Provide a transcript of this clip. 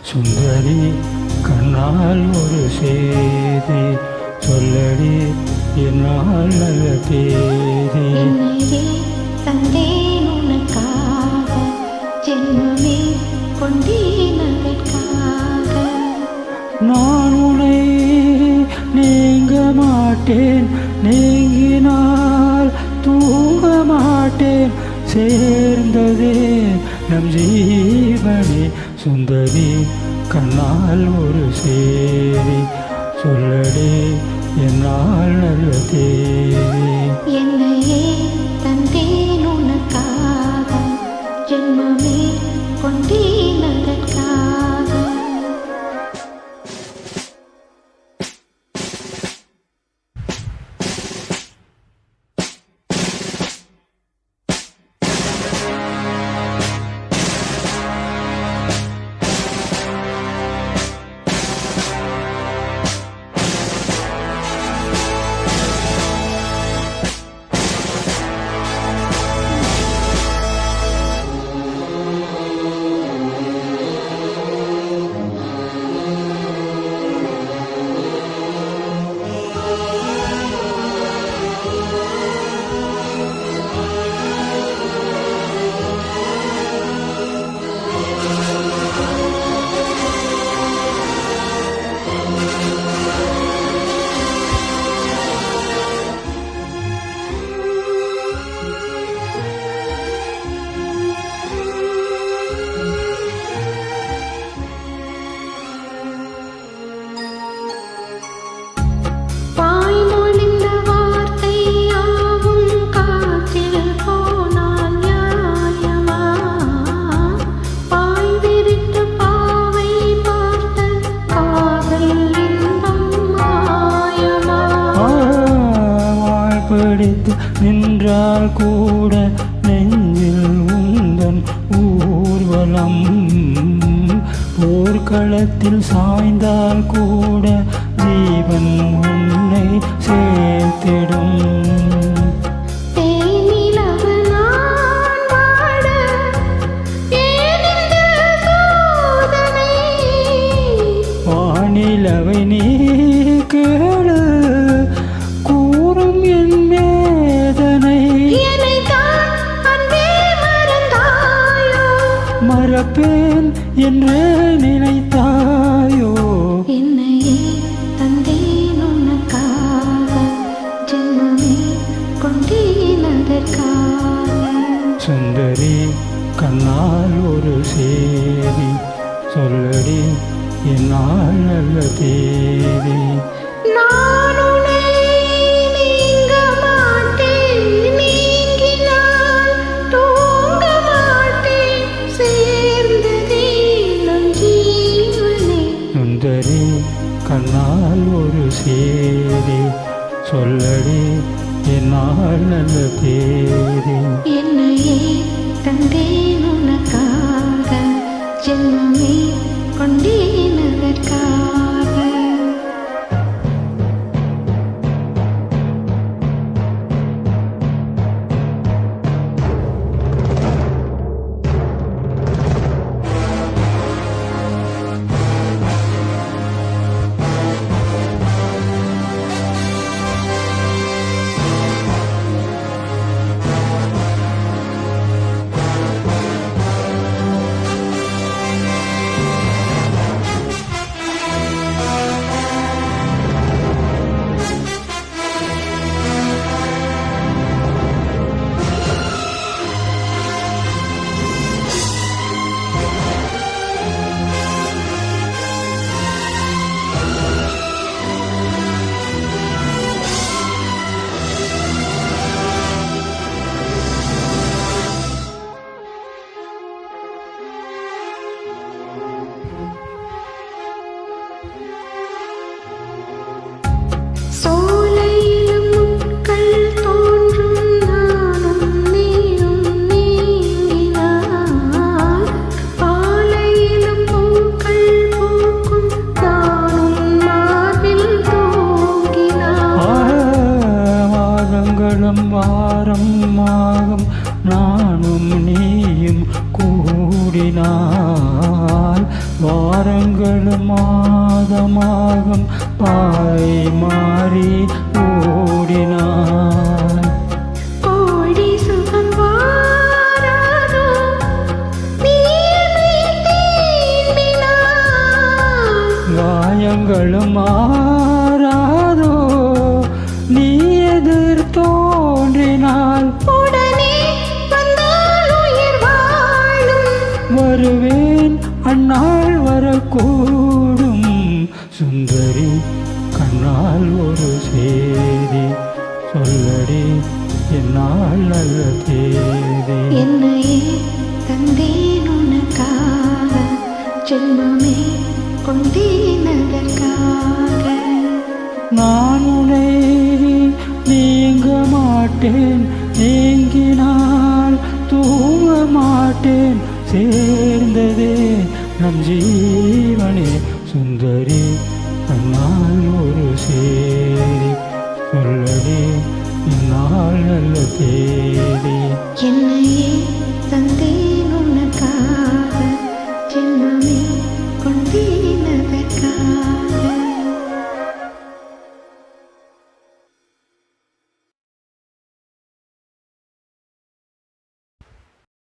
சுந்தரி கண்ணால் ஒரு செய்தி சொல்லடி என்னால் நல்ல தேதி. என்னையே தந்தேன் உனக்காக, ஜென்மமே கொண்டேன் அதற்காக. நான் உன்னை நீங்க மாட்டேன், நீங்கினால் தூங்க மாட்டேன். சேர்ந்ததே நம் ஜீவனே. சுந்தரி கண்ணால் ஒரு சேரி சொல்லடி என்னால் நல்ல தேவி. என்னையே தந்தேன் உனக்காக, ஜென்மமே கொண்டேன் அதற்காக. பிடித்து நின்றால் கூட நெஞ்சில் உந்தன் ஊர்வலம். போர்க்களத்தில் சாய்ந்தால் கூட ஜீவன் உன்னை சேர்த்திடும். வானிலவை நீ கேளு, கூறும் என் வேதனை. மறப்பேன் என்று நினைத்தாயோ? என்னையே தந்தேன் உனக்காக, ஜென்மமே கொண்டேன் அதற்காக. சுந்தரி கண்ணால் ஒரு சேதி சொல்லடி என்னால் நல்ல தேதி. நான் உன்னை நீங்க மாட்டேன், நீங்கினால் தூங்க மாட்டேன். சேர்ந்ததே நம் ஜீவனே. சுந்தரி கண்ணால் ஒரு சேதி சொல்லடி என்னால் நல்ல தேதி. என்னையே தந்தேன் உனக்காக, ஜென்மமே கொண்டேன் அதற்காக. வாரங்களும் மாதமாகும் பாதை மாறி ஓடினாய். கோடி சுகம் வாராதோ நீ என்னை தீண்டினாய். காயங்களும் மாறாதோ நீ எதிர் தோன்றினால். உடனே வந்தால் உயிர் வாழும். வருவேன் அந்நாள் வரக்கூடும். சுந்தரி கண்ணால் ஒரு சேதி சொல்லடி என்னால் நல்ல தேதி. என்னையே தந்தேன் உனக்காக ஜென்மமே கொண்டேன் அதற்காக. நான் உன்னை நீங்க மாட்டேன், நீங்கினால் தூங்க மாட்டேன். சேர்ந்ததே நம் ஜீவ